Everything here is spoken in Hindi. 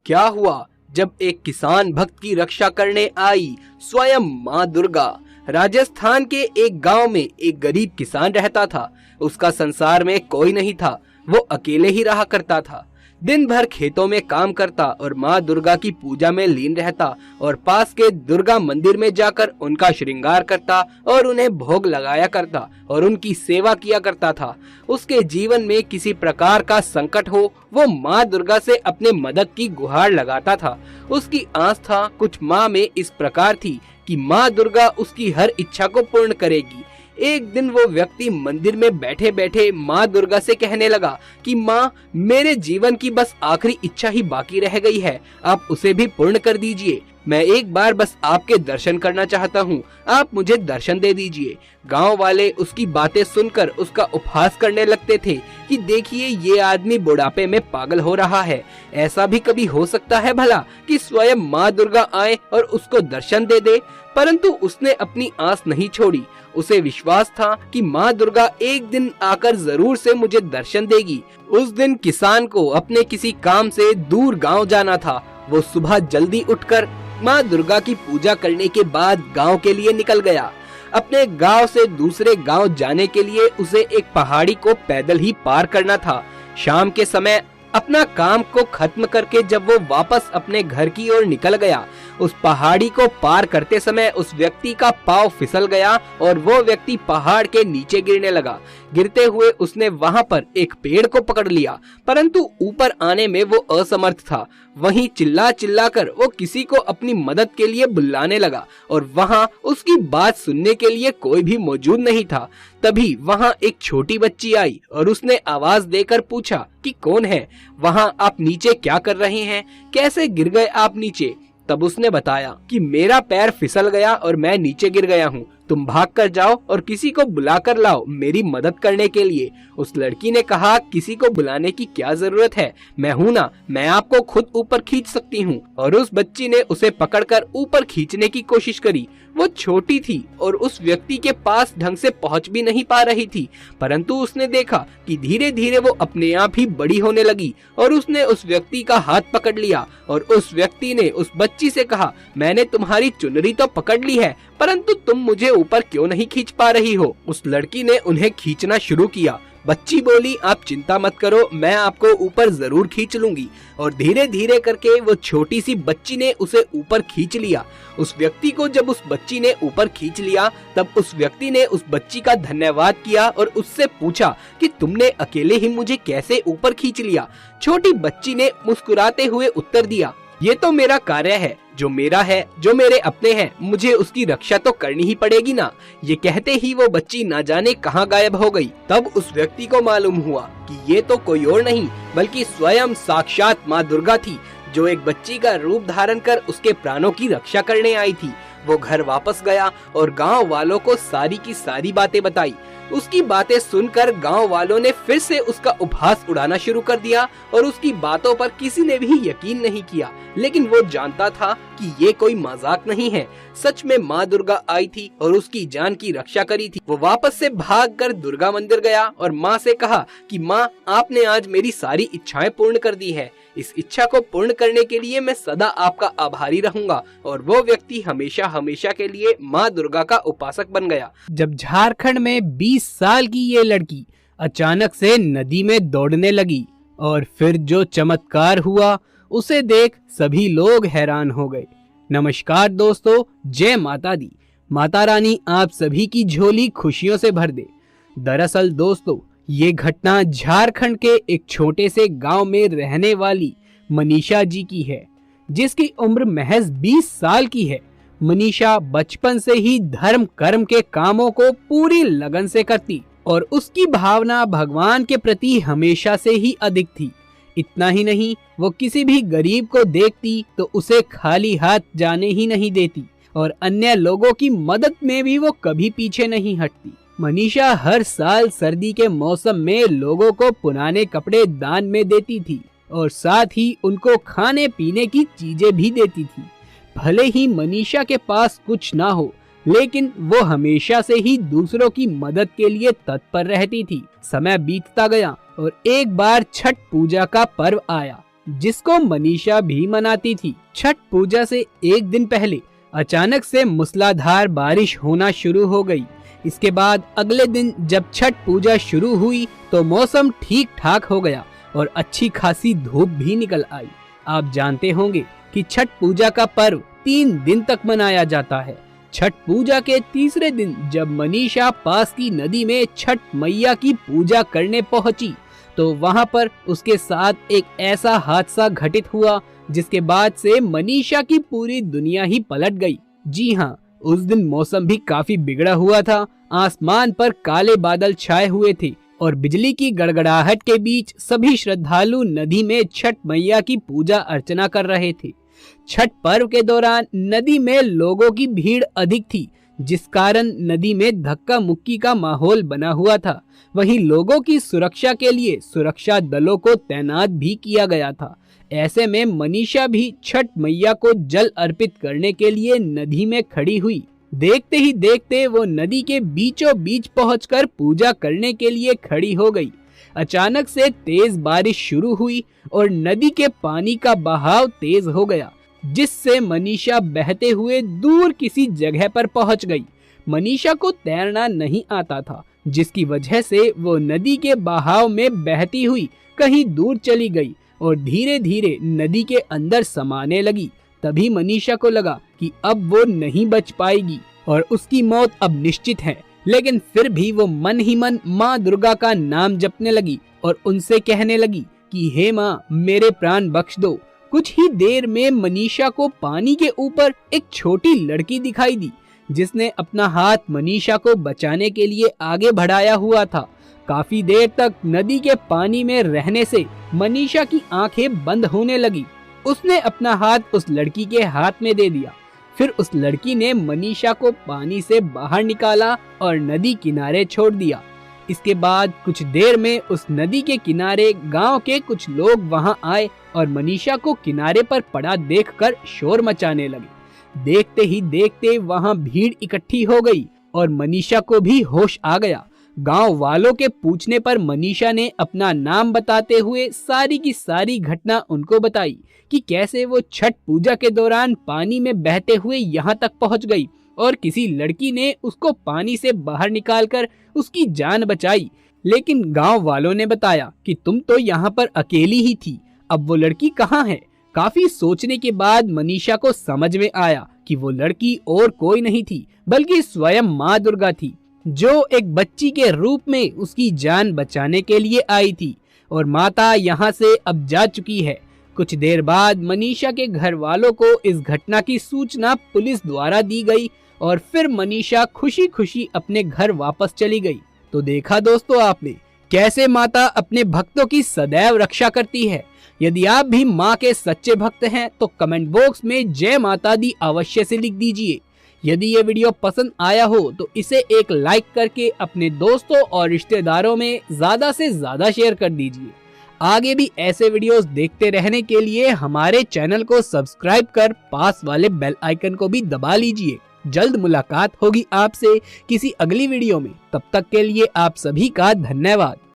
क्या हुआ जब एक किसान भक्त की रक्षा करने आई स्वयं माँ दुर्गा। राजस्थान के एक गांव में एक गरीब किसान रहता था। उसका संसार में कोई नहीं था, वो अकेले ही रहा करता था। दिन भर खेतों में काम करता और माँ दुर्गा की पूजा में लीन रहता और पास के दुर्गा मंदिर में जाकर उनका श्रृंगार करता और उन्हें भोग लगाया करता और उनकी सेवा किया करता था। उसके जीवन में किसी प्रकार का संकट हो, वो माँ दुर्गा से अपने मदद की गुहार लगाता था। उसकी आस्था कुछ माँ में इस प्रकार थी कि माँ दुर्गा उसकी हर इच्छा को पूर्ण करेगी। एक दिन वो व्यक्ति मंदिर में बैठे बैठे माँ दुर्गा से कहने लगा कि माँ, मेरे जीवन की बस आखिरी इच्छा ही बाकी रह गई है, आप उसे भी पूर्ण कर दीजिए। मैं एक बार बस आपके दर्शन करना चाहता हूँ, आप मुझे दर्शन दे दीजिए। गांव वाले उसकी बातें सुनकर उसका उपहास करने लगते थे कि देखिए, ये आदमी बुढ़ापे में पागल हो रहा है। ऐसा भी कभी हो सकता है भला कि स्वयं माँ दुर्गा आए और उसको दर्शन दे दे? परंतु उसने अपनी आस नहीं छोड़ी। उसे विश्वास था कि माँ दुर्गा एक दिन आकर जरूर से मुझे दर्शन देगी। उस दिन किसान को अपने किसी काम से दूर गांव जाना था। वो सुबह जल्दी उठकर माँ दुर्गा की पूजा करने के बाद गांव के लिए निकल गया। अपने गांव से दूसरे गांव जाने के लिए उसे एक पहाड़ी को पैदल ही पार करना था। शाम के समय अपना काम को खत्म करके जब वो वापस अपने घर की ओर निकल गया, उस पहाड़ी को पार करते समय उस व्यक्ति का पांव फिसल गया और वो व्यक्ति पहाड़ के नीचे गिरने लगा। गिरते हुए उसने वहां पर एक पेड़ को पकड़ लिया, परंतु ऊपर आने में वो असमर्थ था। वहीं चिल्ला चिल्ला कर वो किसी को अपनी मदद के लिए बुलाने लगा और वहां उसकी बात सुनने के लिए कोई भी मौजूद नहीं था। तभी वहां एक छोटी बच्ची आई और उसने आवाज देकर पूछा कि कौन है, वहां आप नीचे क्या कर रहे हैं, कैसे गिर गए आप नीचे? तब उसने बताया कि मेरा पैर फिसल गया और मैं नीचे गिर गया हूँ, तुम भाग कर जाओ और किसी को बुला कर लाओ मेरी मदद करने के लिए। उस लड़की ने कहा, किसी को बुलाने की क्या जरूरत है, मैं हूँ ना, मैं आपको खुद ऊपर खींच सकती हूँ। और उस बच्ची ने उसे पकड़कर ऊपर खींचने की कोशिश करी। वो छोटी थी और उस व्यक्ति के पास ढंग से पहुँच भी नहीं पा रही थी, परंतु उसने देखा कि धीरे धीरे वो अपने आप ही बड़ी होने लगी और उसने उस व्यक्ति का हाथ पकड़ लिया और उस व्यक्ति ने उस बच्ची से कहा, मैंने तुम्हारी चुनरी तो पकड़ ली है, परंतु तुम मुझे ऊपर क्यों नहीं खींच पा रही हो? उस लड़की ने उन्हें खींचना शुरू किया। बच्ची बोली, आप चिंता मत करो, मैं आपको ऊपर जरूर खींच लूंगी। और धीरे धीरे करके वो छोटी सी बच्ची ने उसे ऊपर खींच लिया। उस व्यक्ति को जब उस बच्ची ने ऊपर खींच लिया, तब उस व्यक्ति ने उस बच्ची का धन्यवाद किया और उससे पूछा कि तुमने अकेले ही मुझे कैसे ऊपर खींच लिया? छोटी बच्ची ने मुस्कुराते हुए उत्तर दिया, ये तो मेरा कार्य है, जो मेरा है, जो मेरे अपने हैं, मुझे उसकी रक्षा तो करनी ही पड़ेगी ना। ये कहते ही वो बच्ची ना जाने कहाँ गायब हो गई। तब उस व्यक्ति को मालूम हुआ कि ये तो कोई और नहीं बल्कि स्वयं साक्षात माँ दुर्गा थी, जो एक बच्ची का रूप धारण कर उसके प्राणों की रक्षा करने आई थी। वो घर वापस गया और गांव वालों को सारी की सारी बातें बताई। उसकी बातें सुनकर गांव वालों ने फिर से उसका उपहास उड़ाना शुरू कर दिया और उसकी बातों पर किसी ने भी यकीन नहीं किया। लेकिन वो जानता था कि ये कोई मजाक नहीं है, सच में माँ दुर्गा आई थी और उसकी जान की रक्षा करी थी। वो वापस से भागकर दुर्गा मंदिर गया और माँ से कहा कि माँ, आपने आज मेरी सारी इच्छाएं पूर्ण कर दी है। इस इच्छा को पूर्ण करने के लिए मैं सदा आपका आभारी रहूंगा। और वो व्यक्ति हमेशा हमेशा के लिए माँ दुर्गा का उपासक बन गया। जब झारखंड में 20 साल की ये लड़की अचानक से नदी में दौड़ने लगी और फिर जो चमत्कार हुआ उसे देख सभी लोग हैरान हो गए। नमस्कार दोस्तों, जय माता दी। माता रानी आप सभी की झोली खुशियों से भर दे। दरअसल दोस्तों, ये घटना झारखंड के एक छोटे से गांव में रहने वाली मनीषा जी की है, जिसकी उम्र महज 20 साल की है। मनीषा बचपन से ही धर्म कर्म के कामों को पूरी लगन से करती और उसकी भावना भगवान के प्रति हमेशा से ही अधिक थी। इतना ही नहीं, वो किसी भी गरीब को देखती तो उसे खाली हाथ जाने ही नहीं देती और अन्य लोगों की मदद में भी वो कभी पीछे नहीं हटती। मनीषा हर साल सर्दी के मौसम में लोगों को पुराने कपड़े दान में देती थी और साथ ही उनको खाने पीने की चीजें भी देती थी। भले ही मनीषा के पास कुछ ना हो, लेकिन वो हमेशा से ही दूसरों की मदद के लिए तत्पर रहती थी। समय बीतता गया और एक बार छठ पूजा का पर्व आया। जिसको मनीषा भी मनाती थी। छठ पूजा से एक दिन पहले अचानक से मूसलाधार बारिश होना शुरू हो गई। इसके बाद अगले दिन जब छठ पूजा शुरू हुई तो मौसम ठीक ठाक हो गया और अच्छी खासी धूप भी निकल आई। आप जानते होंगे कि छठ पूजा का पर्व 3 दिन तक मनाया जाता है। छठ पूजा के तीसरे दिन जब मनीषा पास की नदी में छठ मैया की पूजा करने पहुंची तो वहां पर उसके साथ एक ऐसा हादसा घटित हुआ जिसके बाद से मनीषा की पूरी दुनिया ही पलट गई। जी हाँ, उस दिन मौसम भी काफी बिगड़ा हुआ था। आसमान पर काले बादल छाए हुए थे और बिजली की गड़गड़ाहट के बीच सभी श्रद्धालु नदी में छठ मैया की पूजा अर्चना कर रहे थे। छठ पर्व के दौरान नदी में लोगों की भीड़ अधिक थी, जिस कारण नदी में धक्का मुक्की का माहौल बना हुआ था। वहीं लोगों की सुरक्षा के लिए सुरक्षा दलों को तैनात भी किया गया था। ऐसे में मनीषा भी छठ मैया को जल अर्पित करने के लिए नदी में खड़ी हुई। देखते ही देखते वो नदी के बीचों बीच पहुंचकर पूजा करने के लिए खड़ी हो गई। अचानक से तेज बारिश शुरू हुई और नदी के पानी का बहाव तेज हो गया, जिससे मनीषा बहते हुए दूर किसी जगह पर पहुंच गई। मनीषा को तैरना नहीं आता था, जिसकी वजह से वो नदी के बहाव में बहती हुई कहीं दूर चली गई और धीरे धीरे नदी के अंदर समाने लगी। तभी मनीषा को लगा कि अब वो नहीं बच पाएगी और उसकी मौत अब निश्चित है। लेकिन फिर भी वो मन ही मन माँ दुर्गा का नाम जपने लगी और उनसे कहने लगी कि हे माँ, मेरे प्राण बख्श दो। कुछ ही देर में मनीषा को पानी के ऊपर एक छोटी लड़की दिखाई दी, जिसने अपना हाथ मनीषा को बचाने के लिए आगे बढ़ाया हुआ था। काफी देर तक नदी के पानी में रहने से मनीषा की आंखें बंद होने लगी। उसने अपना हाथ उस लड़की के हाथ में दे दिया। फिर उस लड़की ने मनीषा को पानी से बाहर निकाला और नदी किनारे छोड़ दिया। इसके बाद कुछ देर में उस नदी के किनारे गांव के कुछ लोग वहां आए और मनीषा को किनारे पर पड़ा देखकर शोर मचाने लगे। देखते ही देखते वहां भीड़ इकट्ठी हो गई और मनीषा को भी होश आ गया। गांव वालों के पूछने पर मनीषा ने अपना नाम बताते हुए सारी की सारी घटना उनको बताई कि कैसे वो छठ पूजा के दौरान पानी में बहते हुए यहाँ तक पहुँच गई और किसी लड़की ने उसको पानी से बाहर निकालकर उसकी जान बचाई। लेकिन गांव वालों ने बताया कि तुम तो यहाँ पर अकेली ही थी, अब वो लड़की कहाँ है? काफी सोचने के बाद मनीषा को समझ में आया कि वो लड़की और कोई नहीं थी बल्कि स्वयं माँ दुर्गा थी, जो एक बच्ची के रूप में उसकी जान बचाने के लिए आई थी और माता यहाँ से अब जा चुकी है। कुछ देर बाद मनीषा के घर वालों को इस घटना की सूचना पुलिस द्वारा दी गई और फिर मनीषा खुशी खुशी अपने घर वापस चली गई। तो देखा दोस्तों आपने कैसे माता अपने भक्तों की सदैव रक्षा करती है। यदि आप भी माँ के सच्चे भक्त हैं तो कमेंट बॉक्स में जय माता दी अवश्य से लिख दीजिए। यदि ये वीडियो पसंद आया हो तो इसे एक लाइक करके अपने दोस्तों और रिश्तेदारों में ज्यादा से ज्यादा शेयर कर दीजिए। आगे भी ऐसे वीडियोस देखते रहने के लिए हमारे चैनल को सब्सक्राइब कर पास वाले बेल आइकन को भी दबा लीजिए। जल्द मुलाकात होगी आपसे किसी अगली वीडियो में। तब तक के लिए आप सभी का धन्यवाद।